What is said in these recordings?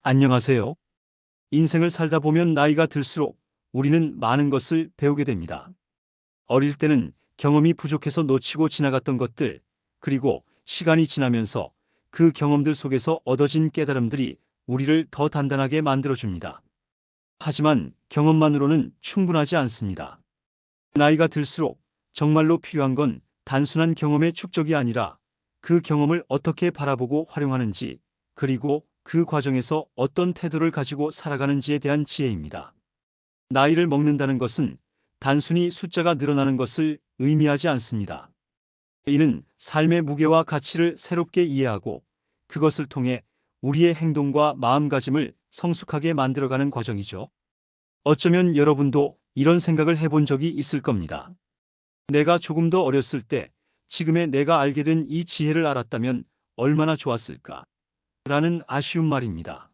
안녕하세요. 인생을 살다 보면 나이가 들수록 우리는 많은 것을 배우게 됩니다. 어릴 때는 경험이 부족해서 놓치고 지나갔던 것들, 그리고 시간이 지나면서 그 경험들 속에서 얻어진 깨달음들이 우리를 더 단단하게 만들어줍니다. 하지만 경험만으로는 충분하지 않습니다. 나이가 들수록 정말로 필요한 건 단순한 경험의 축적이 아니라 그 경험을 어떻게 바라보고 활용하는지, 그리고 그 과정에서 어떤 태도를 가지고 살아가는지에 대한 지혜입니다. 나이를 먹는다는 것은 단순히 숫자가 늘어나는 것을 의미하지 않습니다. 이는 삶의 무게와 가치를 새롭게 이해하고 그것을 통해 우리의 행동과 마음가짐을 성숙하게 만들어가는 과정이죠. 어쩌면 여러분도 이런 생각을 해본 적이 있을 겁니다. 내가 조금 더 어렸을 때 지금의 내가 알게 된 이 지혜를 알았다면 얼마나 좋았을까? 라는 아쉬운 말입니다.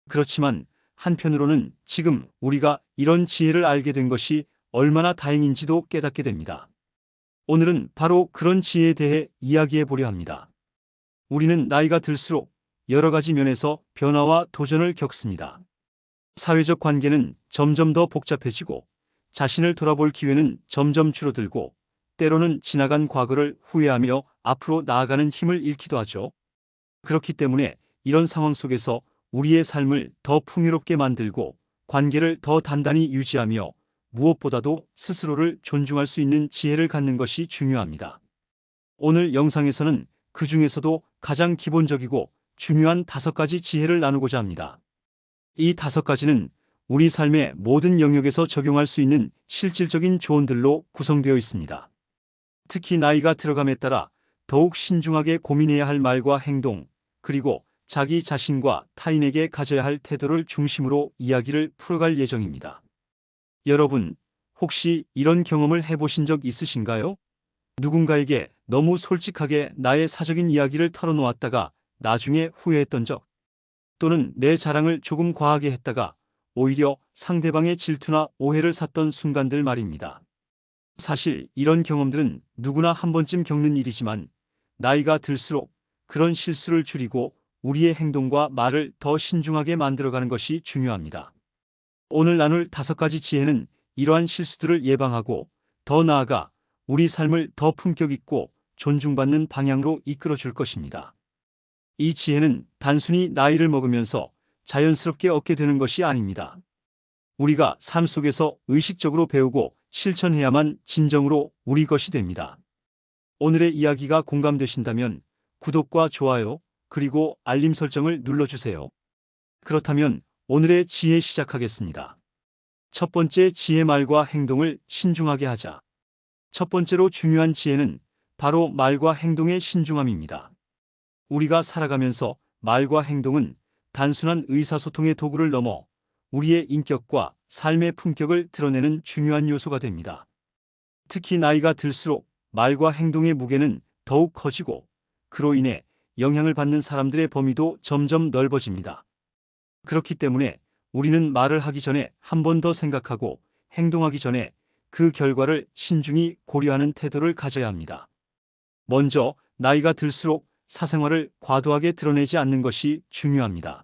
그렇지만 한편으로는 지금 우리가 이런 지혜를 알게 된 것이 얼마나 다행인지도 깨닫게 됩니다. 오늘은 바로 그런 지혜에 대해 이야기해 보려 합니다. 우리는 나이가 들수록 여러 가지 면에서 변화와 도전을 겪습니다. 사회적 관계는 점점 더 복잡해지고 자신을 돌아볼 기회는 점점 줄어들고 때로는 지나간 과거를 후회하며 앞으로 나아가는 힘을 잃기도 하죠. 그렇기 때문에 이런 상황 속에서 우리의 삶을 더 풍요롭게 만들고 관계를 더 단단히 유지하며 무엇보다도 스스로를 존중할 수 있는 지혜를 갖는 것이 중요합니다. 오늘 영상에서는 그 중에서도 가장 기본적이고 중요한 5가지 지혜를 나누고자 합니다. 이 5가지는 우리 삶의 모든 영역에서 적용할 수 있는 실질적인 조언들로 구성되어 있습니다. 특히 나이가 들어감에 따라 더욱 신중하게 고민해야 할 말과 행동, 그리고 자기 자신과 타인에게 가져야 할 태도를 중심으로 이야기를 풀어갈 예정입니다. 여러분, 혹시 이런 경험을 해보신 적 있으신가요? 누군가에게 너무 솔직하게 나의 사적인 이야기를 털어놓았다가 나중에 후회했던 적, 또는 내 자랑을 조금 과하게 했다가 오히려 상대방의 질투나 오해를 샀던 순간들 말입니다. 사실 이런 경험들은 누구나 한 번쯤 겪는 일이지만 나이가 들수록 그런 실수를 줄이고 우리의 행동과 말을 더 신중하게 만들어가는 것이 중요합니다. 오늘 나눌 5가지 지혜는 이러한 실수들을 예방하고 더 나아가 우리 삶을 더 품격 있고 존중받는 방향으로 이끌어 줄 것입니다. 이 지혜는 단순히 나이를 먹으면서 자연스럽게 얻게 되는 것이 아닙니다. 우리가 삶 속에서 의식적으로 배우고 실천해야만 진정으로 우리 것이 됩니다. 오늘의 이야기가 공감되신다면 구독과 좋아요, 그리고 알림 설정을 눌러주세요. 그렇다면 오늘의 지혜 시작하겠습니다. 첫 번째 지혜, 말과 행동을 신중하게 하자. 첫 번째로 중요한 지혜는 바로 말과 행동의 신중함입니다. 우리가 살아가면서 말과 행동은 단순한 의사소통의 도구를 넘어 우리의 인격과 삶의 품격을 드러내는 중요한 요소가 됩니다. 특히 나이가 들수록 말과 행동의 무게는 더욱 커지고 그로 인해 영향을 받는 사람들의 범위도 점점 넓어집니다. 그렇기 때문에 우리는 말을 하기 전에 한 번 더 생각하고 행동하기 전에 그 결과를 신중히 고려하는 태도를 가져야 합니다. 먼저 나이가 들수록 사생활을 과도하게 드러내지 않는 것이 중요합니다.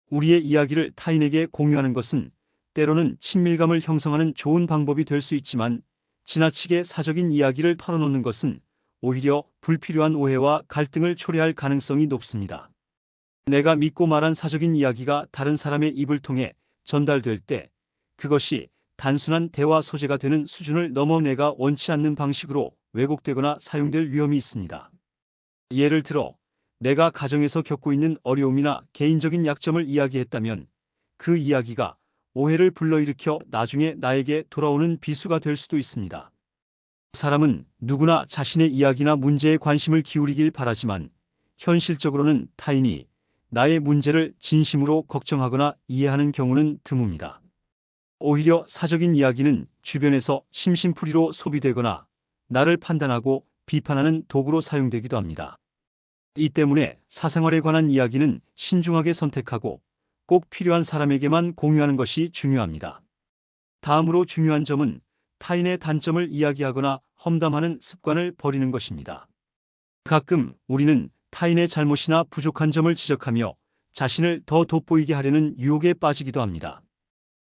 우리의 이야기를 타인에게 공유하는 것은 때로는 친밀감을 형성하는 좋은 방법이 될 수 있지만 지나치게 사적인 이야기를 털어놓는 것은 오히려 불필요한 오해와 갈등을 초래할 가능성이 높습니다. 내가 믿고 말한 사적인 이야기가 다른 사람의 입을 통해 전달될 때 그것이 단순한 대화 소재가 되는 수준을 넘어 내가 원치 않는 방식으로 왜곡되거나 사용될 위험이 있습니다. 예를 들어 내가 가정에서 겪고 있는 어려움이나 개인적인 약점을 이야기했다면 그 이야기가 오해를 불러일으켜 나중에 나에게 돌아오는 비수가 될 수도 있습니다. 사람은 누구나 자신의 이야기나 문제에 관심을 기울이길 바라지만 현실적으로는 타인이 나의 문제를 진심으로 걱정하거나 이해하는 경우는 드뭅니다. 오히려 사적인 이야기는 주변에서 심심풀이로 소비되거나 나를 판단하고 비판하는 도구로 사용되기도 합니다. 이 때문에 사생활에 관한 이야기는 신중하게 선택하고 꼭 필요한 사람에게만 공유하는 것이 중요합니다. 다음으로 중요한 점은 타인의 단점을 이야기하거나 험담하는 습관을 버리는 것입니다. 가끔 우리는 타인의 잘못이나 부족한 점을 지적하며 자신을 더 돋보이게 하려는 유혹에 빠지기도 합니다.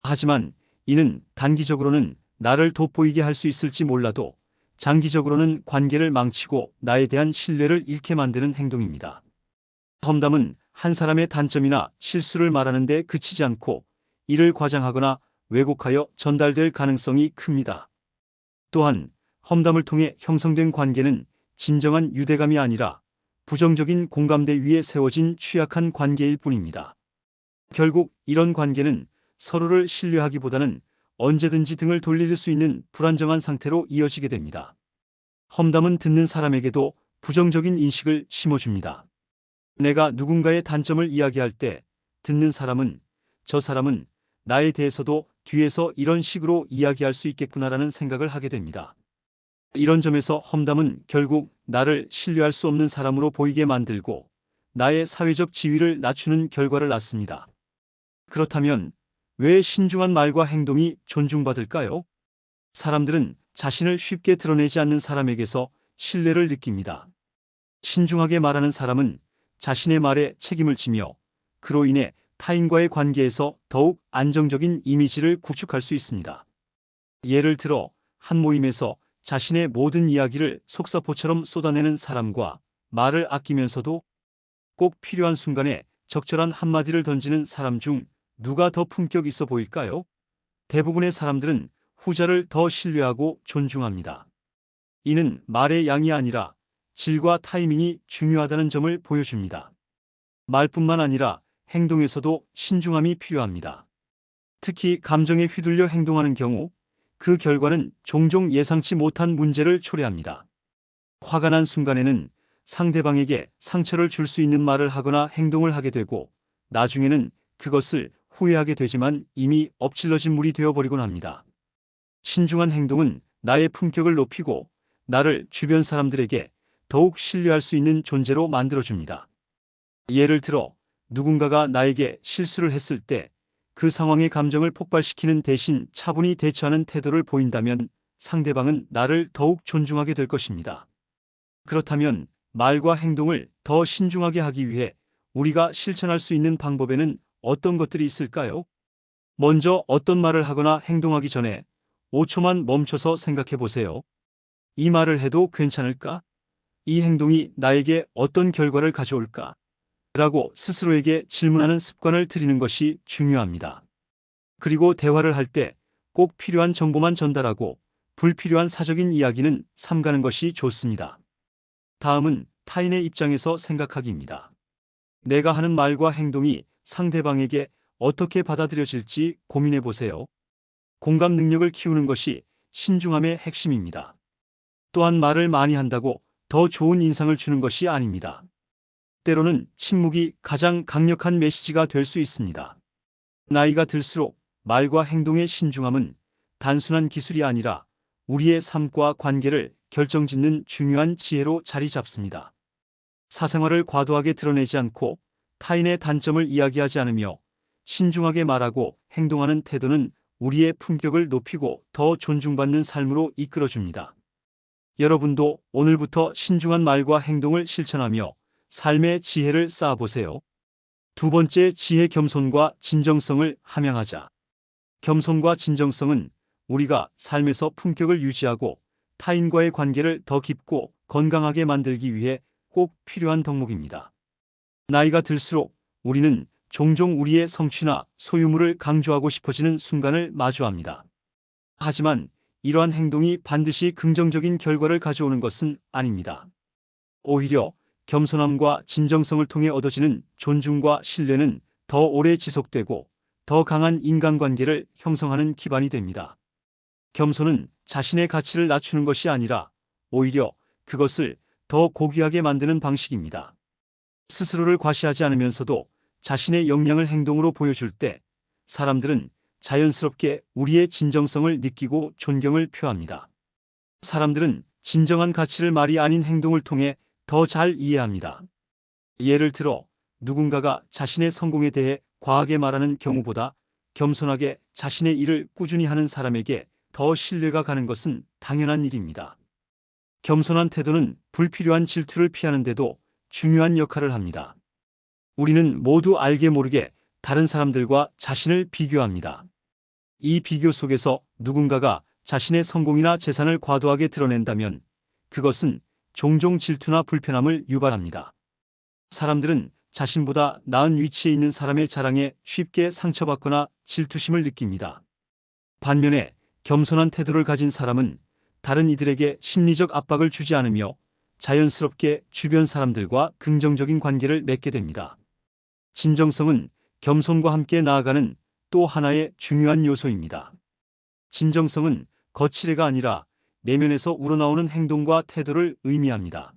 하지만 이는 단기적으로는 나를 돋보이게 할 수 있을지 몰라도 장기적으로는 관계를 망치고 나에 대한 신뢰를 잃게 만드는 행동입니다. 험담은 한 사람의 단점이나 실수를 말하는 데 그치지 않고 이를 과장하거나 왜곡하여 전달될 가능성이 큽니다. 또한 험담을 통해 형성된 관계는 진정한 유대감이 아니라 부정적인 공감대 위에 세워진 취약한 관계일 뿐입니다. 결국 이런 관계는 서로를 신뢰하기보다는 언제든지 등을 돌릴 수 있는 불안정한 상태로 이어지게 됩니다. 험담은 듣는 사람에게도 부정적인 인식을 심어줍니다. 내가 누군가의 단점을 이야기할 때 듣는 사람은 저 사람은 나에 대해서도 뒤에서 이런 식으로 이야기할 수 있겠구나라는 생각을 하게 됩니다. 이런 점에서 험담은 결국 나를 신뢰할 수 없는 사람으로 보이게 만들고 나의 사회적 지위를 낮추는 결과를 낳습니다. 그렇다면 왜 신중한 말과 행동이 존중받을까요? 사람들은 자신을 쉽게 드러내지 않는 사람에게서 신뢰를 느낍니다. 신중하게 말하는 사람은 자신의 말에 책임을 지며 그로 인해 타인과의 관계에서 더욱 안정적인 이미지를 구축할 수 있습니다. 예를 들어 한 모임에서 자신의 모든 이야기를 속사포처럼 쏟아내는 사람과 말을 아끼면서도 꼭 필요한 순간에 적절한 한마디를 던지는 사람 중 누가 더 품격 있어 보일까요? 대부분의 사람들은 후자를 더 신뢰하고 존중합니다. 이는 말의 양이 아니라 질과 타이밍이 중요하다는 점을 보여줍니다. 말뿐만 아니라 행동에서도 신중함이 필요합니다. 특히 감정에 휘둘려 행동하는 경우 그 결과는 종종 예상치 못한 문제를 초래합니다. 화가 난 순간에는 상대방에게 상처를 줄 수 있는 말을 하거나 행동을 하게 되고 나중에는 그것을 후회하게 되지만 이미 엎질러진 물이 되어버리곤 합니다. 신중한 행동은 나의 품격을 높이고 나를 주변 사람들에게 더욱 신뢰할 수 있는 존재로 만들어줍니다. 예를 들어 누군가가 나에게 실수를 했을 때 그 상황의 감정을 폭발시키는 대신 차분히 대처하는 태도를 보인다면 상대방은 나를 더욱 존중하게 될 것입니다. 그렇다면 말과 행동을 더 신중하게 하기 위해 우리가 실천할 수 있는 방법에는 어떤 것들이 있을까요? 먼저 어떤 말을 하거나 행동하기 전에 5초만 멈춰서 생각해 보세요. 이 말을 해도 괜찮을까? 이 행동이 나에게 어떤 결과를 가져올까? 라고 스스로에게 질문하는 습관을 들이는 것이 중요합니다. 그리고 대화를 할 때 꼭 필요한 정보만 전달하고 불필요한 사적인 이야기는 삼가는 것이 좋습니다. 다음은 타인의 입장에서 생각하기입니다. 내가 하는 말과 행동이 상대방에게 어떻게 받아들여질지 고민해 보세요. 공감 능력을 키우는 것이 신중함의 핵심입니다. 또한 말을 많이 한다고 더 좋은 인상을 주는 것이 아닙니다. 때로는 침묵이 가장 강력한 메시지가 될 수 있습니다. 나이가 들수록 말과 행동의 신중함은 단순한 기술이 아니라 우리의 삶과 관계를 결정짓는 중요한 지혜로 자리 잡습니다. 사생활을 과도하게 드러내지 않고 타인의 단점을 이야기하지 않으며 신중하게 말하고 행동하는 태도는 우리의 품격을 높이고 더 존중받는 삶으로 이끌어줍니다. 여러분도 오늘부터 신중한 말과 행동을 실천하며 삶의 지혜를 쌓아보세요. 두 번째 지혜 겸손과 진정성을 함양하자. 겸손과 진정성은 우리가 삶에서 품격을 유지하고 타인과의 관계를 더 깊고 건강하게 만들기 위해 꼭 필요한 덕목입니다. 나이가 들수록 우리는 종종 우리의 성취나 소유물을 강조하고 싶어지는 순간을 마주합니다. 하지만 이러한 행동이 반드시 긍정적인 결과를 가져오는 것은 아닙니다. 오히려 겸손함과 진정성을 통해 얻어지는 존중과 신뢰는 더 오래 지속되고 더 강한 인간관계를 형성하는 기반이 됩니다. 겸손은 자신의 가치를 낮추는 것이 아니라 오히려 그것을 더 고귀하게 만드는 방식입니다. 스스로를 과시하지 않으면서도 자신의 역량을 행동으로 보여줄 때 사람들은 자연스럽게 우리의 진정성을 느끼고 존경을 표합니다. 사람들은 진정한 가치를 말이 아닌 행동을 통해 더 잘 이해합니다. 예를 들어 누군가가 자신의 성공에 대해 과하게 말하는 경우보다 겸손하게 자신의 일을 꾸준히 하는 사람에게 더 신뢰가 가는 것은 당연한 일입니다. 겸손한 태도는 불필요한 질투를 피하는 데도 중요한 역할을 합니다. 우리는 모두 알게 모르게 다른 사람들과 자신을 비교합니다. 이 비교 속에서 누군가가 자신의 성공이나 재산을 과도하게 드러낸다면 그것은 종종 질투나 불편함을 유발합니다. 사람들은 자신보다 나은 위치에 있는 사람의 자랑에 쉽게 상처받거나 질투심을 느낍니다. 반면에 겸손한 태도를 가진 사람은 다른 이들에게 심리적 압박을 주지 않으며 자연스럽게 주변 사람들과 긍정적인 관계를 맺게 됩니다. 진정성은 겸손과 함께 나아가는 또 하나의 중요한 요소입니다. 진정성은 거칠애가 아니라 내면에서 우러나오는 행동과 태도를 의미합니다.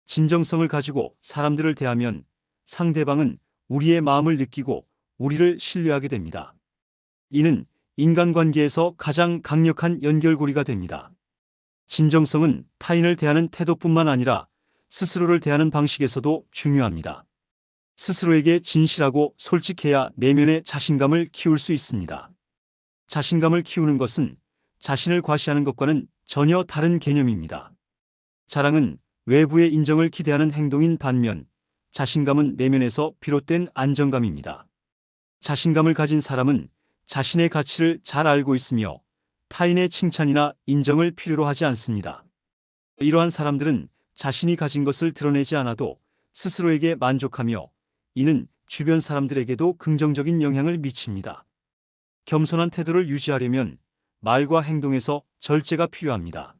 진정성을 가지고 사람들을 대하면 상대방은 우리의 마음을 느끼고 우리를 신뢰하게 됩니다. 이는 인간관계에서 가장 강력한 연결고리가 됩니다. 진정성은 타인을 대하는 태도뿐만 아니라 스스로를 대하는 방식에서도 중요합니다. 스스로에게 진실하고 솔직해야 내면의 자신감을 키울 수 있습니다. 자신감을 키우는 것은 자신을 과시하는 것과는 전혀 다른 개념입니다. 자랑은 외부의 인정을 기대하는 행동인 반면 자신감은 내면에서 비롯된 안정감입니다. 자신감을 가진 사람은 자신의 가치를 잘 알고 있으며 타인의 칭찬이나 인정을 필요로 하지 않습니다. 이러한 사람들은 자신이 가진 것을 드러내지 않아도 스스로에게 만족하며 이는 주변 사람들에게도 긍정적인 영향을 미칩니다. 겸손한 태도를 유지하려면 말과 행동에서 절제가 필요합니다.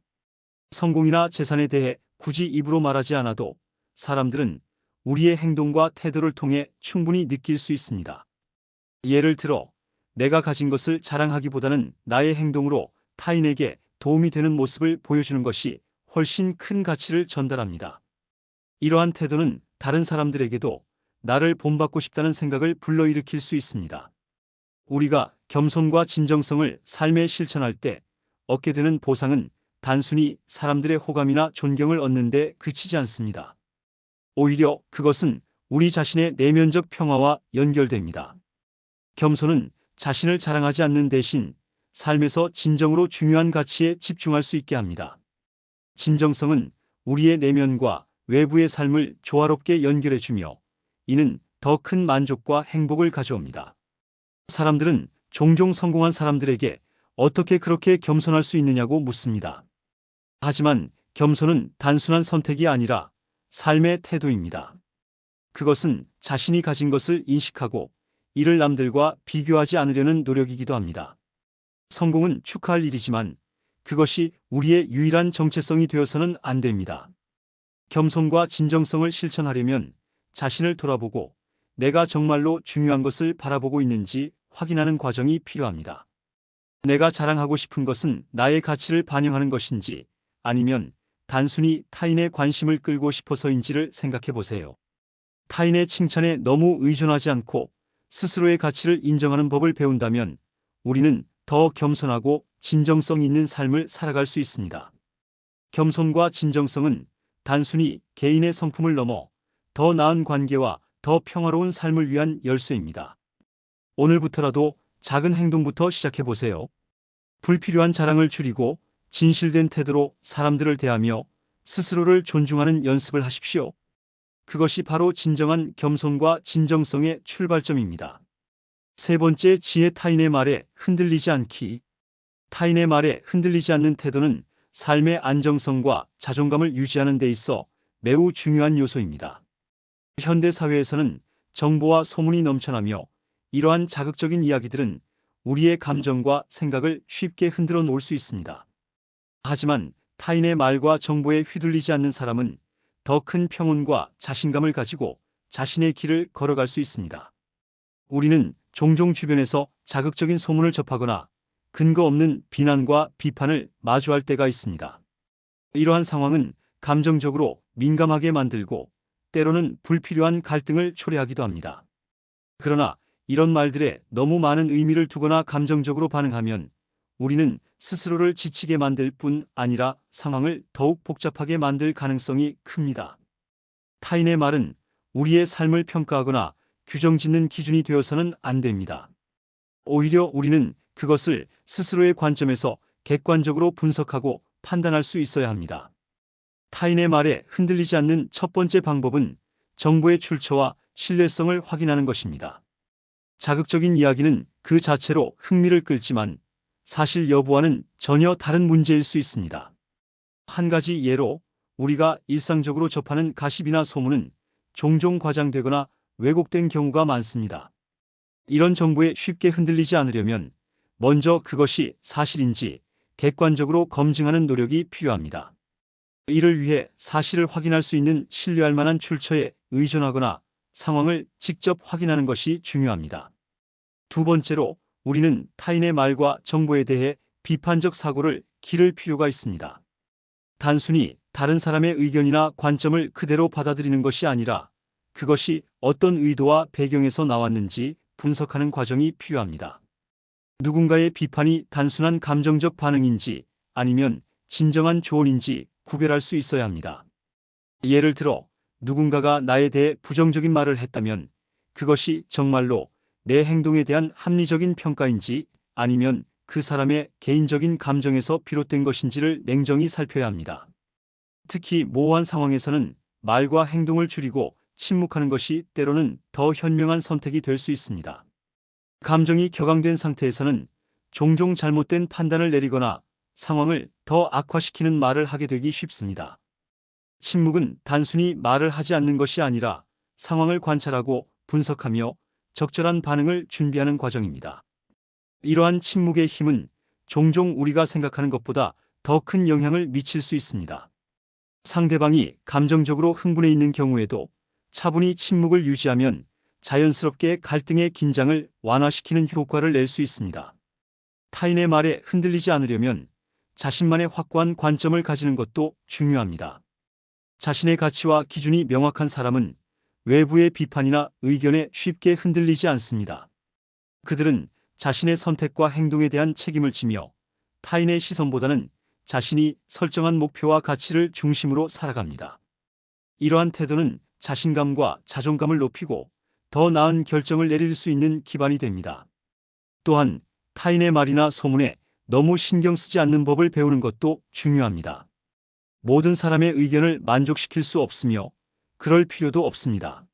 성공이나 재산에 대해 굳이 입으로 말하지 않아도 사람들은 우리의 행동과 태도를 통해 충분히 느낄 수 있습니다. 예를 들어 내가 가진 것을 자랑하기보다는 나의 행동으로 타인에게 도움이 되는 모습을 보여주는 것이 훨씬 큰 가치를 전달합니다. 이러한 태도는 다른 사람들에게도 나를 본받고 싶다는 생각을 불러일으킬 수 있습니다. 우리가 겸손과 진정성을 삶에 실천할 때 얻게 되는 보상은 단순히 사람들의 호감이나 존경을 얻는 데 그치지 않습니다. 오히려 그것은 우리 자신의 내면적 평화와 연결됩니다. 겸손은 자신을 자랑하지 않는 대신 삶에서 진정으로 중요한 가치에 집중할 수 있게 합니다. 진정성은 우리의 내면과 외부의 삶을 조화롭게 연결해주며 이는 더 큰 만족과 행복을 가져옵니다. 사람들은 종종 성공한 사람들에게 어떻게 그렇게 겸손할 수 있느냐고 묻습니다. 하지만 겸손은 단순한 선택이 아니라 삶의 태도입니다. 그것은 자신이 가진 것을 인식하고 이를 남들과 비교하지 않으려는 노력이기도 합니다. 성공은 축하할 일이지만 그것이 우리의 유일한 정체성이 되어서는 안 됩니다. 겸손과 진정성을 실천하려면 자신을 돌아보고 내가 정말로 중요한 것을 바라보고 있는지 확인하는 과정이 필요합니다. 내가 자랑하고 싶은 것은 나의 가치를 반영하는 것인지 아니면 단순히 타인의 관심을 끌고 싶어서인지를 생각해 보세요. 타인의 칭찬에 너무 의존하지 않고 스스로의 가치를 인정하는 법을 배운다면 우리는 더 겸손하고 진정성 있는 삶을 살아갈 수 있습니다. 겸손과 진정성은 단순히 개인의 성품을 넘어 더 나은 관계와 더 평화로운 삶을 위한 열쇠입니다. 오늘부터라도 작은 행동부터 시작해 보세요. 불필요한 자랑을 줄이고 진실된 태도로 사람들을 대하며 스스로를 존중하는 연습을 하십시오. 그것이 바로 진정한 겸손과 진정성의 출발점입니다. 세 번째 지혜, 타인의 말에 흔들리지 않기. 타인의 말에 흔들리지 않는 태도는 삶의 안정성과 자존감을 유지하는 데 있어 매우 중요한 요소입니다. 현대 사회에서는 정보와 소문이 넘쳐나며 이러한 자극적인 이야기들은 우리의 감정과 생각을 쉽게 흔들어 놓을 수 있습니다. 하지만 타인의 말과 정보에 휘둘리지 않는 사람은 더 큰 평온과 자신감을 가지고 자신의 길을 걸어갈 수 있습니다. 우리는 종종 주변에서 자극적인 소문을 접하거나 근거 없는 비난과 비판을 마주할 때가 있습니다. 이러한 상황은 감정적으로 민감하게 만들고 때로는 불필요한 갈등을 초래하기도 합니다. 그러나 이런 말들에 너무 많은 의미를 두거나 감정적으로 반응하면 우리는 스스로를 지치게 만들 뿐 아니라 상황을 더욱 복잡하게 만들 가능성이 큽니다. 타인의 말은 우리의 삶을 평가하거나 규정짓는 기준이 되어서는 안 됩니다. 오히려 우리는 그것을 스스로의 관점에서 객관적으로 분석하고 판단할 수 있어야 합니다. 타인의 말에 흔들리지 않는 첫 번째 방법은 정보의 출처와 신뢰성을 확인하는 것입니다. 자극적인 이야기는 그 자체로 흥미를 끌지만 사실 여부와는 전혀 다른 문제일 수 있습니다. 한 가지 예로 우리가 일상적으로 접하는 가십이나 소문은 종종 과장되거나 왜곡된 경우가 많습니다. 이런 정보에 쉽게 흔들리지 않으려면 먼저 그것이 사실인지 객관적으로 검증하는 노력이 필요합니다. 이를 위해 사실을 확인할 수 있는 신뢰할 만한 출처에 의존하거나 상황을 직접 확인하는 것이 중요합니다. 두 번째로 우리는 타인의 말과 정보에 대해 비판적 사고를 기를 필요가 있습니다. 단순히 다른 사람의 의견이나 관점을 그대로 받아들이는 것이 아니라 그것이 어떤 의도와 배경에서 나왔는지 분석하는 과정이 필요합니다. 누군가의 비판이 단순한 감정적 반응인지 아니면 진정한 조언인지 구별할 수 있어야 합니다. 예를 들어 누군가가 나에 대해 부정적인 말을 했다면 그것이 정말로 내 행동에 대한 합리적인 평가인지 아니면 그 사람의 개인적인 감정에서 비롯된 것인지를 냉정히 살펴야 합니다. 특히 모호한 상황에서는 말과 행동을 줄이고 침묵하는 것이 때로는 더 현명한 선택이 될 수 있습니다. 감정이 격앙된 상태에서는 종종 잘못된 판단을 내리거나 상황을 더 악화시키는 말을 하게 되기 쉽습니다. 침묵은 단순히 말을 하지 않는 것이 아니라 상황을 관찰하고 분석하며 적절한 반응을 준비하는 과정입니다. 이러한 침묵의 힘은 종종 우리가 생각하는 것보다 더 큰 영향을 미칠 수 있습니다. 상대방이 감정적으로 흥분해 있는 경우에도 차분히 침묵을 유지하면 자연스럽게 갈등의 긴장을 완화시키는 효과를 낼 수 있습니다. 타인의 말에 흔들리지 않으려면 자신만의 확고한 관점을 가지는 것도 중요합니다. 자신의 가치와 기준이 명확한 사람은 외부의 비판이나 의견에 쉽게 흔들리지 않습니다. 그들은 자신의 선택과 행동에 대한 책임을 지며 타인의 시선보다는 자신이 설정한 목표와 가치를 중심으로 살아갑니다. 이러한 태도는 자신감과 자존감을 높이고 더 나은 결정을 내릴 수 있는 기반이 됩니다. 또한 타인의 말이나 소문에 너무 신경 쓰지 않는 법을 배우는 것도 중요합니다. 모든 사람의 의견을 만족시킬 수 없으며 그럴 필요도 없습니다.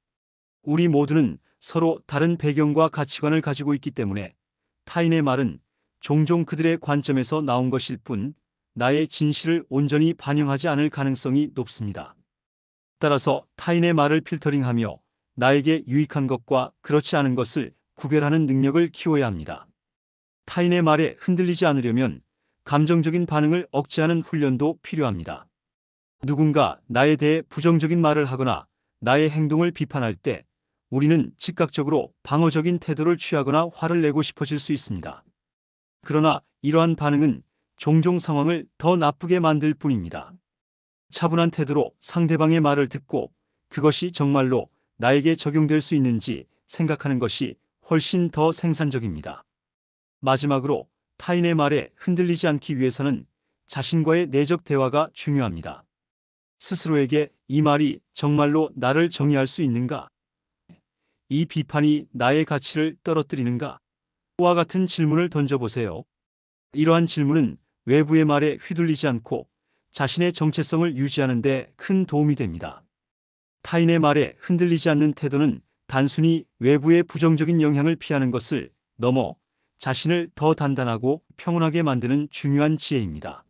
우리 모두는 서로 다른 배경과 가치관을 가지고 있기 때문에 타인의 말은 종종 그들의 관점에서 나온 것일 뿐 나의 진실을 온전히 반영하지 않을 가능성이 높습니다. 따라서 타인의 말을 필터링하며 나에게 유익한 것과 그렇지 않은 것을 구별하는 능력을 키워야 합니다. 타인의 말에 흔들리지 않으려면 감정적인 반응을 억제하는 훈련도 필요합니다. 누군가 나에 대해 부정적인 말을 하거나 나의 행동을 비판할 때 우리는 즉각적으로 방어적인 태도를 취하거나 화를 내고 싶어질 수 있습니다. 그러나 이러한 반응은 종종 상황을 더 나쁘게 만들 뿐입니다. 차분한 태도로 상대방의 말을 듣고 그것이 정말로 나에게 적용될 수 있는지 생각하는 것이 훨씬 더 생산적입니다. 마지막으로 타인의 말에 흔들리지 않기 위해서는 자신과의 내적 대화가 중요합니다. 스스로에게 이 말이 정말로 나를 정의할 수 있는가? 이 비판이 나의 가치를 떨어뜨리는가? 와 같은 질문을 던져보세요. 이러한 질문은 외부의 말에 휘둘리지 않고 자신의 정체성을 유지하는 데 큰 도움이 됩니다. 타인의 말에 흔들리지 않는 태도는 단순히 외부의 부정적인 영향을 피하는 것을 넘어 자신을 더 단단하고 평온하게 만드는 중요한 지혜입니다.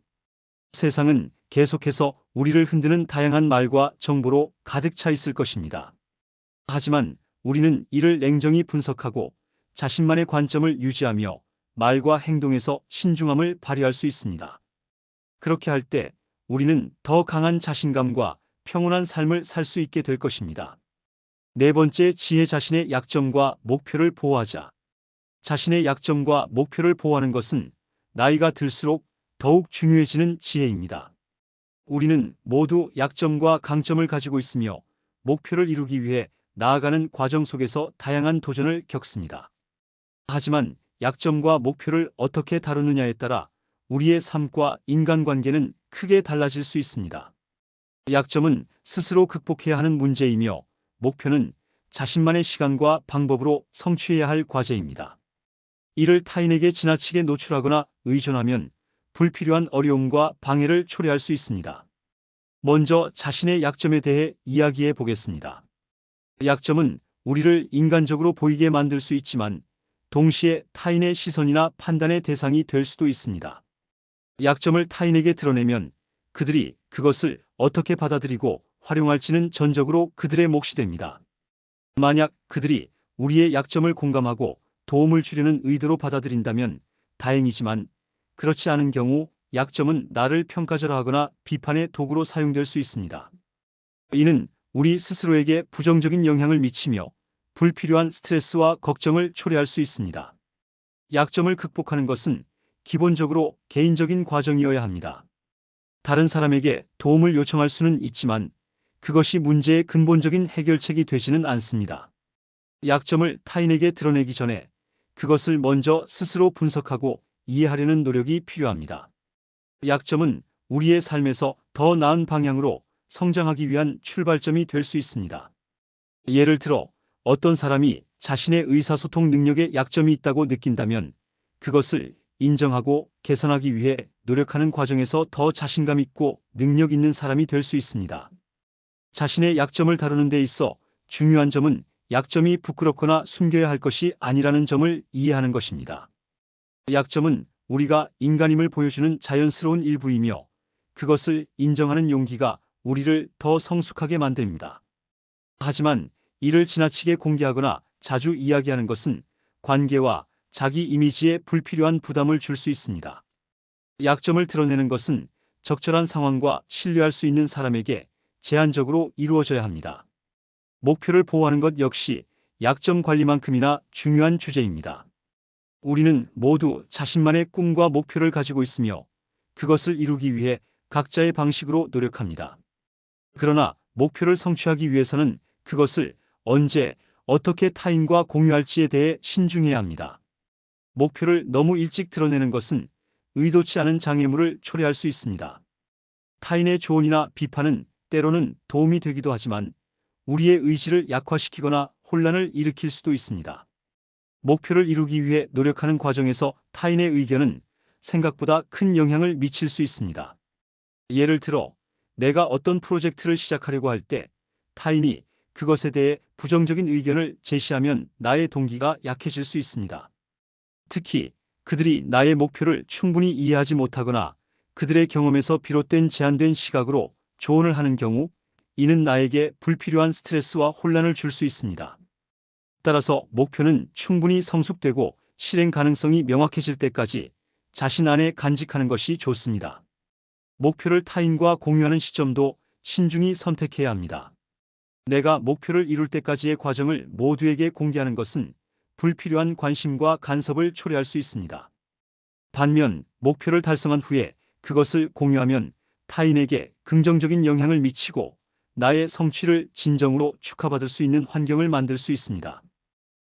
세상은 계속해서 우리를 흔드는 다양한 말과 정보로 가득 차 있을 것입니다. 하지만 우리는 이를 냉정히 분석하고 자신만의 관점을 유지하며 말과 행동에서 신중함을 발휘할 수 있습니다. 그렇게 할 때 우리는 더 강한 자신감과 평온한 삶을 살 수 있게 될 것입니다. 네 번째 지혜, 자신의 약점과 목표를 보호하자. 자신의 약점과 목표를 보호하는 것은 나이가 들수록 더욱 중요해지는 지혜입니다. 우리는 모두 약점과 강점을 가지고 있으며 목표를 이루기 위해 나아가는 과정 속에서 다양한 도전을 겪습니다. 하지만 약점과 목표를 어떻게 다루느냐에 따라 우리의 삶과 인간관계는 크게 달라질 수 있습니다. 약점은 스스로 극복해야 하는 문제이며 목표는 자신만의 시간과 방법으로 성취해야 할 과제입니다. 이를 타인에게 지나치게 노출하거나 의존하면 불필요한 어려움과 방해를 초래할 수 있습니다. 먼저 자신의 약점에 대해 이야기해 보겠습니다. 약점은 우리를 인간적으로 보이게 만들 수 있지만 동시에 타인의 시선이나 판단의 대상이 될 수도 있습니다. 약점을 타인에게 드러내면 그들이 그것을 어떻게 받아들이고 활용할지는 전적으로 그들의 몫이 됩니다. 만약 그들이 우리의 약점을 공감하고 도움을 주려는 의도로 받아들인다면 다행이지만 그렇지 않은 경우 약점은 나를 평가절하하거나 비판의 도구로 사용될 수 있습니다. 이는 우리 스스로에게 부정적인 영향을 미치며 불필요한 스트레스와 걱정을 초래할 수 있습니다. 약점을 극복하는 것은 기본적으로 개인적인 과정이어야 합니다. 다른 사람에게 도움을 요청할 수는 있지만 그것이 문제의 근본적인 해결책이 되지는 않습니다. 약점을 타인에게 드러내기 전에 그것을 먼저 스스로 분석하고 이해하려는 노력이 필요합니다. 약점은 우리의 삶에서 더 나은 방향으로 성장하기 위한 출발점이 될 수 있습니다. 예를 들어 어떤 사람이 자신의 의사소통 능력에 약점이 있다고 느낀다면 그것을 인정하고 개선하기 위해 노력하는 과정에서 더 자신감 있고 능력 있는 사람이 될 수 있습니다. 자신의 약점을 다루는 데 있어 중요한 점은 약점이 부끄럽거나 숨겨야 할 것이 아니라는 점을 이해하는 것입니다. 약점은 우리가 인간임을 보여주는 자연스러운 일부이며 그것을 인정하는 용기가 우리를 더 성숙하게 만듭니다. 하지만 이를 지나치게 공개하거나 자주 이야기하는 것은 관계와 자기 이미지에 불필요한 부담을 줄 수 있습니다. 약점을 드러내는 것은 적절한 상황과 신뢰할 수 있는 사람에게 제한적으로 이루어져야 합니다. 목표를 보호하는 것 역시 약점 관리만큼이나 중요한 주제입니다. 우리는 모두 자신만의 꿈과 목표를 가지고 있으며 그것을 이루기 위해 각자의 방식으로 노력합니다. 그러나 목표를 성취하기 위해서는 그것을 언제, 어떻게 타인과 공유할지에 대해 신중해야 합니다. 목표를 너무 일찍 드러내는 것은 의도치 않은 장애물을 초래할 수 있습니다. 타인의 조언이나 비판은 때로는 도움이 되기도 하지만 우리의 의지를 약화시키거나 혼란을 일으킬 수도 있습니다. 목표를 이루기 위해 노력하는 과정에서 타인의 의견은 생각보다 큰 영향을 미칠 수 있습니다. 예를 들어, 내가 어떤 프로젝트를 시작하려고 할 때 타인이 그것에 대해 부정적인 의견을 제시하면 나의 동기가 약해질 수 있습니다. 특히 그들이 나의 목표를 충분히 이해하지 못하거나 그들의 경험에서 비롯된 제한된 시각으로 조언을 하는 경우 이는 나에게 불필요한 스트레스와 혼란을 줄 수 있습니다. 따라서 목표는 충분히 성숙되고 실행 가능성이 명확해질 때까지 자신 안에 간직하는 것이 좋습니다. 목표를 타인과 공유하는 시점도 신중히 선택해야 합니다. 내가 목표를 이룰 때까지의 과정을 모두에게 공개하는 것은 불필요한 관심과 간섭을 초래할 수 있습니다. 반면 목표를 달성한 후에 그것을 공유하면 타인에게 긍정적인 영향을 미치고 나의 성취를 진정으로 축하받을 수 있는 환경을 만들 수 있습니다.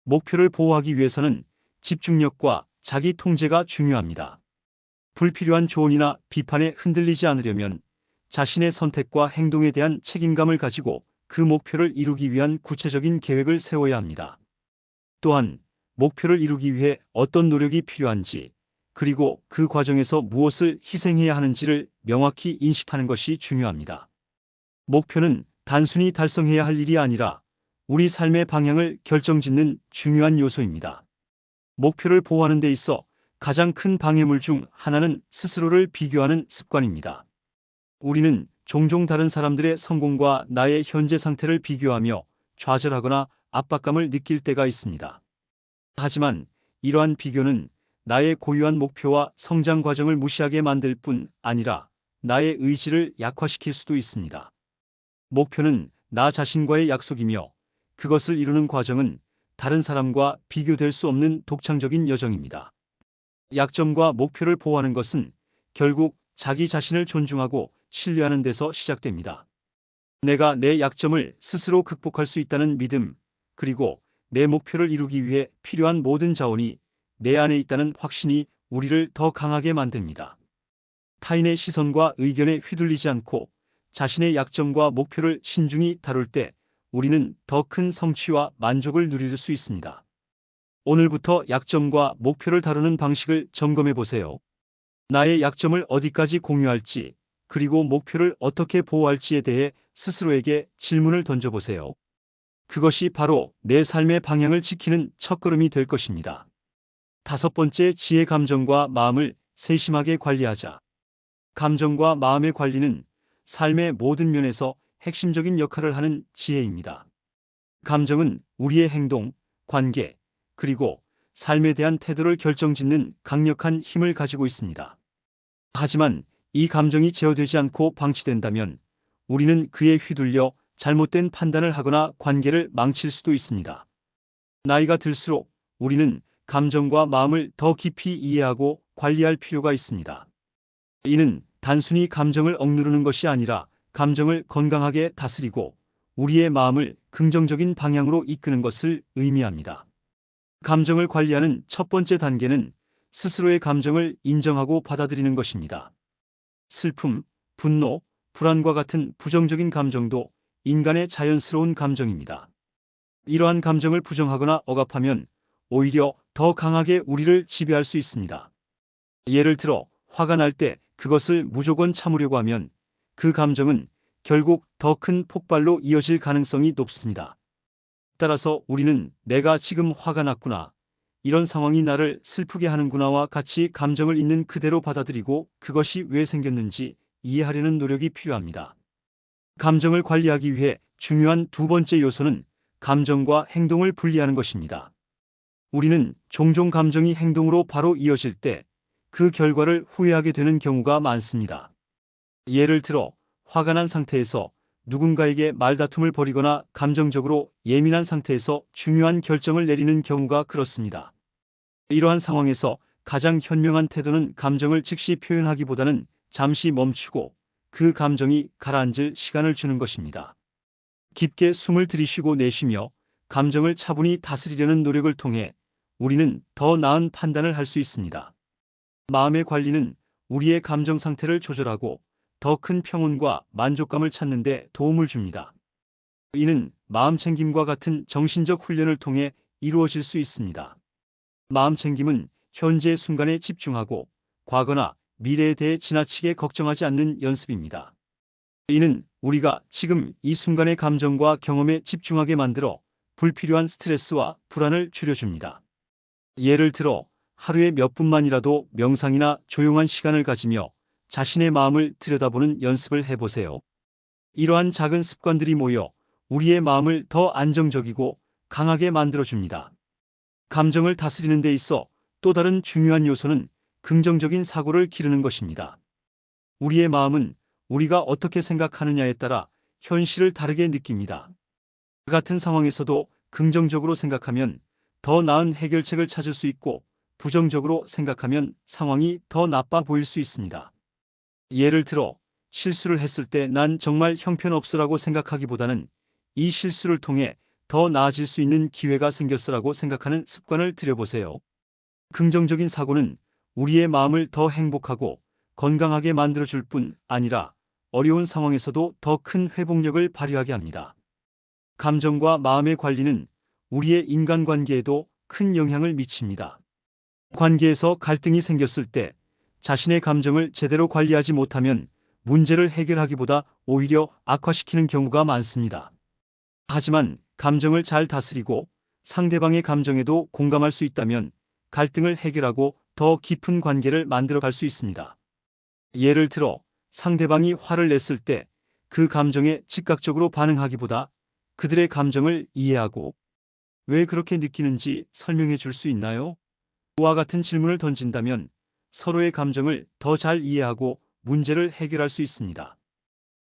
목표를 보호하기 위해서는 집중력과 자기 통제가 중요합니다. 불필요한 조언이나 비판에 흔들리지 않으려면 자신의 선택과 행동에 대한 책임감을 가지고 그 목표를 이루기 위한 구체적인 계획을 세워야 합니다. 또한 목표를 이루기 위해 어떤 노력이 필요한지, 그리고 그 과정에서 무엇을 희생해야 하는지를 명확히 인식하는 것이 중요합니다. 목표는 단순히 달성해야 할 일이 아니라 우리 삶의 방향을 결정짓는 중요한 요소입니다. 목표를 보호하는 데 있어 가장 큰 방해물 중 하나는 스스로를 비교하는 습관입니다. 우리는 종종 다른 사람들의 성공과 나의 현재 상태를 비교하며 좌절하거나 압박감을 느낄 때가 있습니다. 하지만 이러한 비교는 나의 고유한 목표와 성장 과정을 무시하게 만들 뿐 아니라 나의 의지를 약화시킬 수도 있습니다. 목표는 나 자신과의 약속이며 그것을 이루는 과정은 다른 사람과 비교될 수 없는 독창적인 여정입니다. 약점과 목표를 보호하는 것은 결국 자기 자신을 존중하고 신뢰하는 데서 시작됩니다. 내가 내 약점을 스스로 극복할 수 있다는 믿음, 그리고 내 목표를 이루기 위해 필요한 모든 자원이 내 안에 있다는 확신이 우리를 더 강하게 만듭니다. 타인의 시선과 의견에 휘둘리지 않고 자신의 약점과 목표를 신중히 다룰 때 우리는 더 큰 성취와 만족을 누릴 수 있습니다. 오늘부터 약점과 목표를 다루는 방식을 점검해 보세요. 나의 약점을 어디까지 공유할지, 그리고 목표를 어떻게 보호할지에 대해 스스로에게 질문을 던져보세요. 그것이 바로 내 삶의 방향을 지키는 첫걸음이 될 것입니다. 다섯 번째, 지혜. 감정과 마음을 세심하게 관리하자. 감정과 마음의 관리는 삶의 모든 면에서 핵심적인 역할을 하는 지혜입니다. 감정은 우리의 행동, 관계, 그리고 삶에 대한 태도를 결정짓는 강력한 힘을 가지고 있습니다. 하지만 이 감정이 제어되지 않고 방치된다면 우리는 그에 휘둘려 잘못된 판단을 하거나 관계를 망칠 수도 있습니다. 나이가 들수록 우리는 감정과 마음을 더 깊이 이해하고 관리할 필요가 있습니다. 이는 단순히 감정을 억누르는 것이 아니라 감정을 건강하게 다스리고 우리의 마음을 긍정적인 방향으로 이끄는 것을 의미합니다. 감정을 관리하는 첫 번째 단계는 스스로의 감정을 인정하고 받아들이는 것입니다. 슬픔, 분노, 불안과 같은 부정적인 감정도 인간의 자연스러운 감정입니다. 이러한 감정을 부정하거나 억압하면 오히려 더 강하게 우리를 지배할 수 있습니다. 예를 들어 화가 날 때 그것을 무조건 참으려고 하면 그 감정은 결국 더 큰 폭발로 이어질 가능성이 높습니다. 따라서 우리는 내가 지금 화가 났구나, 이런 상황이 나를 슬프게 하는구나와 같이 감정을 있는 그대로 받아들이고 그것이 왜 생겼는지 이해하려는 노력이 필요합니다. 감정을 관리하기 위해 중요한 두 번째 요소는 감정과 행동을 분리하는 것입니다. 우리는 종종 감정이 행동으로 바로 이어질 때 그 결과를 후회하게 되는 경우가 많습니다. 예를 들어 화가 난 상태에서 누군가에게 말다툼을 벌이거나 감정적으로 예민한 상태에서 중요한 결정을 내리는 경우가 그렇습니다. 이러한 상황에서 가장 현명한 태도는 감정을 즉시 표현하기보다는 잠시 멈추고 그 감정이 가라앉을 시간을 주는 것입니다. 깊게 숨을 들이쉬고 내쉬며 감정을 차분히 다스리려는 노력을 통해 우리는 더 나은 판단을 할 수 있습니다. 마음의 관리는 우리의 감정 상태를 조절하고 더 큰 평온과 만족감을 찾는 데 도움을 줍니다. 이는 마음챙김과 같은 정신적 훈련을 통해 이루어질 수 있습니다. 마음챙김은 현재의 순간에 집중하고 과거나 미래에 대해 지나치게 걱정하지 않는 연습입니다. 이는 우리가 지금 이 순간의 감정과 경험에 집중하게 만들어 불필요한 스트레스와 불안을 줄여줍니다. 예를 들어 하루에 몇 분만이라도 명상이나 조용한 시간을 가지며 자신의 마음을 들여다보는 연습을 해보세요. 이러한 작은 습관들이 모여 우리의 마음을 더 안정적이고 강하게 만들어줍니다. 감정을 다스리는 데 있어 또 다른 중요한 요소는 긍정적인 사고를 기르는 것입니다. 우리의 마음은 우리가 어떻게 생각하느냐에 따라 현실을 다르게 느낍니다. 같은 상황에서도 긍정적으로 생각하면 더 나은 해결책을 찾을 수 있고 부정적으로 생각하면 상황이 더 나빠 보일 수 있습니다. 예를 들어 실수를 했을 때 난 정말 형편없으라고 생각하기보다는 이 실수를 통해 더 나아질 수 있는 기회가 생겼으라고 생각하는 습관을 들여보세요. 긍정적인 사고는 우리의 마음을 더 행복하고 건강하게 만들어줄 뿐 아니라 어려운 상황에서도 더 큰 회복력을 발휘하게 합니다. 감정과 마음의 관리는 우리의 인간관계에도 큰 영향을 미칩니다. 관계에서 갈등이 생겼을 때 자신의 감정을 제대로 관리하지 못하면 문제를 해결하기보다 오히려 악화시키는 경우가 많습니다. 하지만 감정을 잘 다스리고 상대방의 감정에도 공감할 수 있다면 갈등을 해결하고 더 깊은 관계를 만들어 갈 수 있습니다. 예를 들어 상대방이 화를 냈을 때 그 감정에 즉각적으로 반응하기보다 그들의 감정을 이해하고 왜 그렇게 느끼는지 설명해 줄 수 있나요? 와 같은 질문을 던진다면 서로의 감정을 더 잘 이해하고 문제를 해결할 수 있습니다.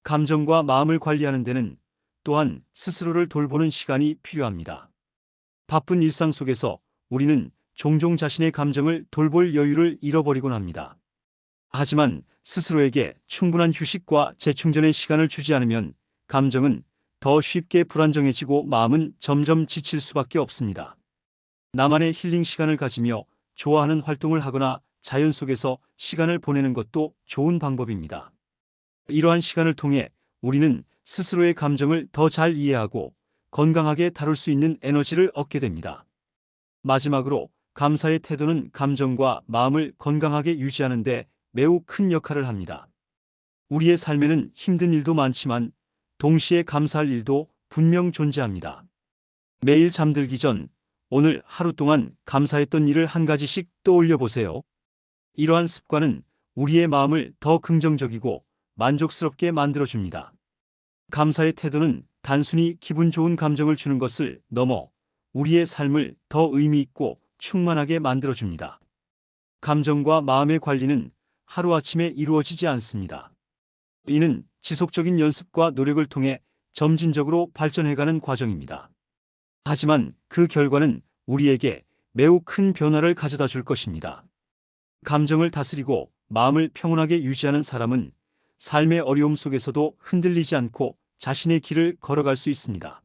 감정과 마음을 관리하는 데는 또한 스스로를 돌보는 시간이 필요합니다. 바쁜 일상 속에서 우리는 종종 자신의 감정을 돌볼 여유를 잃어버리곤 합니다. 하지만 스스로에게 충분한 휴식과 재충전의 시간을 주지 않으면 감정은 더 쉽게 불안정해지고 마음은 점점 지칠 수밖에 없습니다. 나만의 힐링 시간을 가지며 좋아하는 활동을 하거나 자연 속에서 시간을 보내는 것도 좋은 방법입니다. 이러한 시간을 통해 우리는 스스로의 감정을 더 잘 이해하고 건강하게 다룰 수 있는 에너지를 얻게 됩니다. 마지막으로 감사의 태도는 감정과 마음을 건강하게 유지하는 데 매우 큰 역할을 합니다. 우리의 삶에는 힘든 일도 많지만 동시에 감사할 일도 분명 존재합니다. 매일 잠들기 전 오늘 하루 동안 감사했던 일을 한 가지씩 떠올려 보세요. 이러한 습관은 우리의 마음을 더 긍정적이고 만족스럽게 만들어줍니다. 감사의 태도는 단순히 기분 좋은 감정을 주는 것을 넘어 우리의 삶을 더 의미 있고 충만하게 만들어줍니다. 감정과 마음의 관리는 하루아침에 이루어지지 않습니다. 이는 지속적인 연습과 노력을 통해 점진적으로 발전해가는 과정입니다. 하지만 그 결과는 우리에게 매우 큰 변화를 가져다 줄 것입니다. 감정을 다스리고 마음을 평온하게 유지하는 사람은 삶의 어려움 속에서도 흔들리지 않고 자신의 길을 걸어갈 수 있습니다.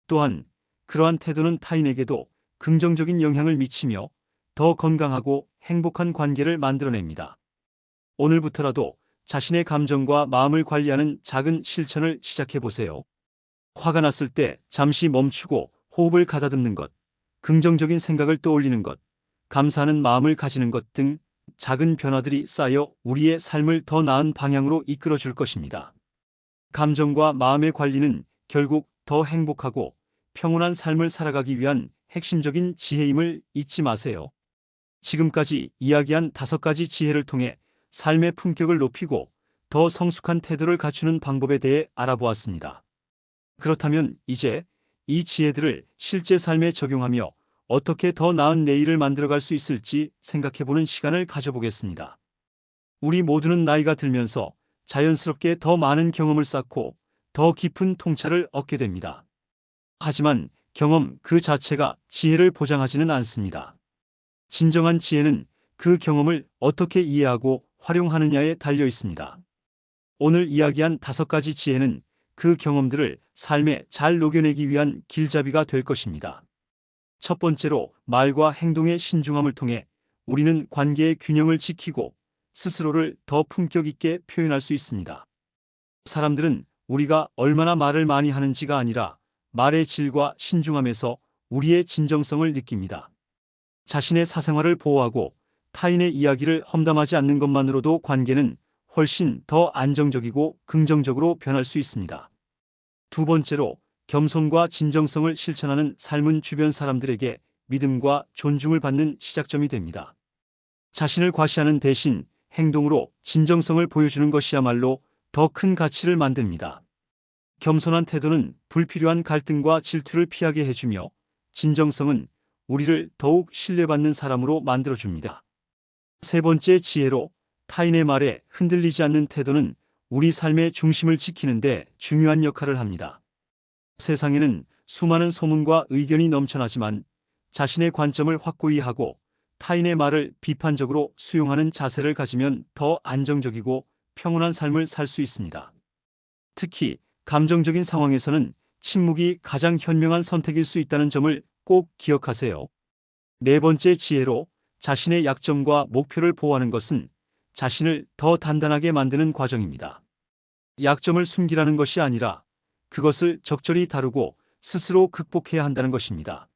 또한 그러한 태도는 타인에게도 긍정적인 영향을 미치며 더 건강하고 행복한 관계를 만들어냅니다. 오늘부터라도 자신의 감정과 마음을 관리하는 작은 실천을 시작해 보세요. 화가 났을 때 잠시 멈추고 호흡을 가다듬는 것, 긍정적인 생각을 떠올리는 것, 감사하는 마음을 가지는 것 등 작은 변화들이 쌓여 우리의 삶을 더 나은 방향으로 이끌어 줄 것입니다. 감정과 마음의 관리는 결국 더 행복하고 평온한 삶을 살아가기 위한 핵심적인 지혜임을 잊지 마세요. 지금까지 이야기한 5가지 지혜를 통해 삶의 품격을 높이고 더 성숙한 태도를 갖추는 방법에 대해 알아보았습니다. 그렇다면 이제 이 지혜들을 실제 삶에 적용하며 어떻게 더 나은 내일을 만들어갈 수 있을지 생각해보는 시간을 가져보겠습니다. 우리 모두는 나이가 들면서 자연스럽게 더 많은 경험을 쌓고 더 깊은 통찰을 얻게 됩니다. 하지만 경험 그 자체가 지혜를 보장하지는 않습니다. 진정한 지혜는 그 경험을 어떻게 이해하고 활용하느냐에 달려 있습니다. 오늘 이야기한 5가지 지혜는 그 경험들을 삶에 잘 녹여내기 위한 길잡이가 될 것입니다. 첫 번째로 말과 행동의 신중함을 통해 우리는 관계의 균형을 지키고 스스로를 더 품격 있게 표현할 수 있습니다. 사람들은 우리가 얼마나 말을 많이 하는지가 아니라 말의 질과 신중함에서 우리의 진정성을 느낍니다. 자신의 사생활을 보호하고 타인의 이야기를 험담하지 않는 것만으로도 관계는 훨씬 더 안정적이고 긍정적으로 변할 수 있습니다. 두 번째로 겸손과 진정성을 실천하는 삶은 주변 사람들에게 믿음과 존중을 받는 시작점이 됩니다. 자신을 과시하는 대신 행동으로 진정성을 보여주는 것이야말로 더 큰 가치를 만듭니다. 겸손한 태도는 불필요한 갈등과 질투를 피하게 해주며 진정성은 우리를 더욱 신뢰받는 사람으로 만들어줍니다. 세 번째 지혜로 타인의 말에 흔들리지 않는 태도는 우리 삶의 중심을 지키는 데 중요한 역할을 합니다. 세상에는 수많은 소문과 의견이 넘쳐나지만 자신의 관점을 확고히 하고 타인의 말을 비판적으로 수용하는 자세를 가지면 더 안정적이고 평온한 삶을 살 수 있습니다. 특히 감정적인 상황에서는 침묵이 가장 현명한 선택일 수 있다는 점을 꼭 기억하세요. 네 번째 지혜로 자신의 약점과 목표를 보호하는 것은 자신을 더 단단하게 만드는 과정입니다. 약점을 숨기라는 것이 아니라 그것을 적절히 다루고 스스로 극복해야 한다는 것입니다.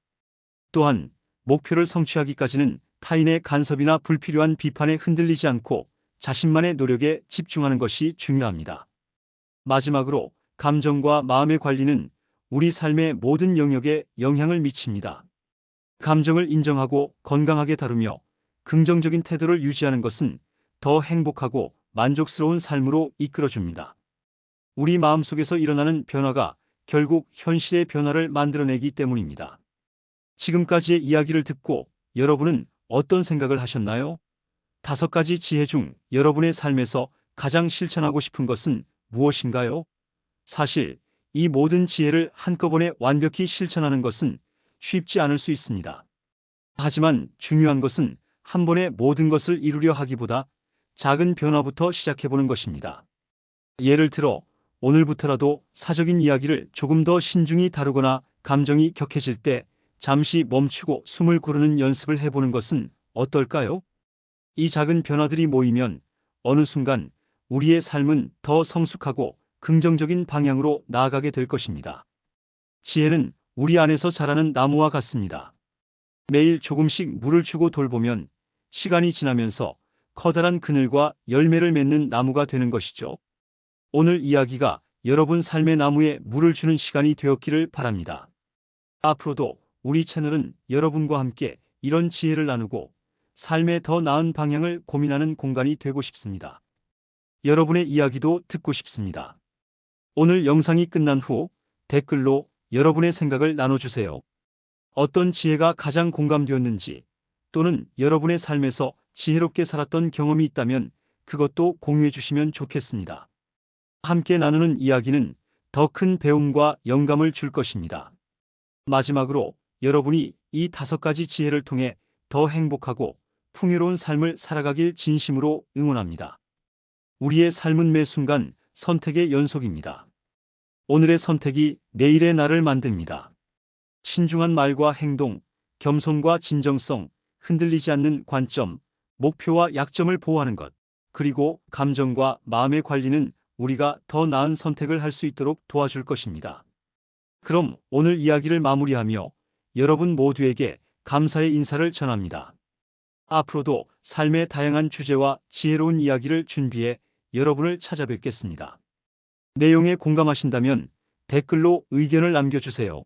또한 목표를 성취하기까지는 타인의 간섭이나 불필요한 비판에 흔들리지 않고 자신만의 노력에 집중하는 것이 중요합니다. 마지막으로 감정과 마음의 관리는 우리 삶의 모든 영역에 영향을 미칩니다. 감정을 인정하고 건강하게 다루며 긍정적인 태도를 유지하는 것은 더 행복하고 만족스러운 삶으로 이끌어줍니다. 우리 마음속에서 일어나는 변화가 결국 현실의 변화를 만들어내기 때문입니다. 지금까지의 이야기를 듣고 여러분은 어떤 생각을 하셨나요? 5가지 지혜 중 여러분의 삶에서 가장 실천하고 싶은 것은 무엇인가요? 사실 이 모든 지혜를 한꺼번에 완벽히 실천하는 것은 쉽지 않을 수 있습니다. 하지만 중요한 것은 한 번에 모든 것을 이루려 하기보다 작은 변화부터 시작해보는 것입니다. 예를 들어 오늘부터라도 사적인 이야기를 조금 더 신중히 다루거나 감정이 격해질 때 잠시 멈추고 숨을 고르는 연습을 해보는 것은 어떨까요? 이 작은 변화들이 모이면 어느 순간 우리의 삶은 더 성숙하고 긍정적인 방향으로 나아가게 될 것입니다. 지혜는 우리 안에서 자라는 나무와 같습니다. 매일 조금씩 물을 주고 돌보면 시간이 지나면서 커다란 그늘과 열매를 맺는 나무가 되는 것이죠. 오늘 이야기가 여러분 삶의 나무에 물을 주는 시간이 되었기를 바랍니다. 앞으로도 우리 채널은 여러분과 함께 이런 지혜를 나누고 삶의 더 나은 방향을 고민하는 공간이 되고 싶습니다. 여러분의 이야기도 듣고 싶습니다. 오늘 영상이 끝난 후 댓글로 여러분의 생각을 나눠주세요. 어떤 지혜가 가장 공감되었는지 또는 여러분의 삶에서 지혜롭게 살았던 경험이 있다면 그것도 공유해 주시면 좋겠습니다. 함께 나누는 이야기는 더 큰 배움과 영감을 줄 것입니다. 마지막으로 여러분이 이 5가지 지혜를 통해 더 행복하고 풍요로운 삶을 살아가길 진심으로 응원합니다. 우리의 삶은 매 순간 선택의 연속입니다. 오늘의 선택이 내일의 나를 만듭니다. 신중한 말과 행동, 겸손과 진정성, 흔들리지 않는 관점, 목표와 약점을 보호하는 것, 그리고 감정과 마음의 관리는 우리가 더 나은 선택을 할 수 있도록 도와줄 것입니다. 그럼 오늘 이야기를 마무리하며 여러분 모두에게 감사의 인사를 전합니다. 앞으로도 삶의 다양한 주제와 지혜로운 이야기를 준비해 여러분을 찾아뵙겠습니다. 내용에 공감하신다면 댓글로 의견을 남겨주세요.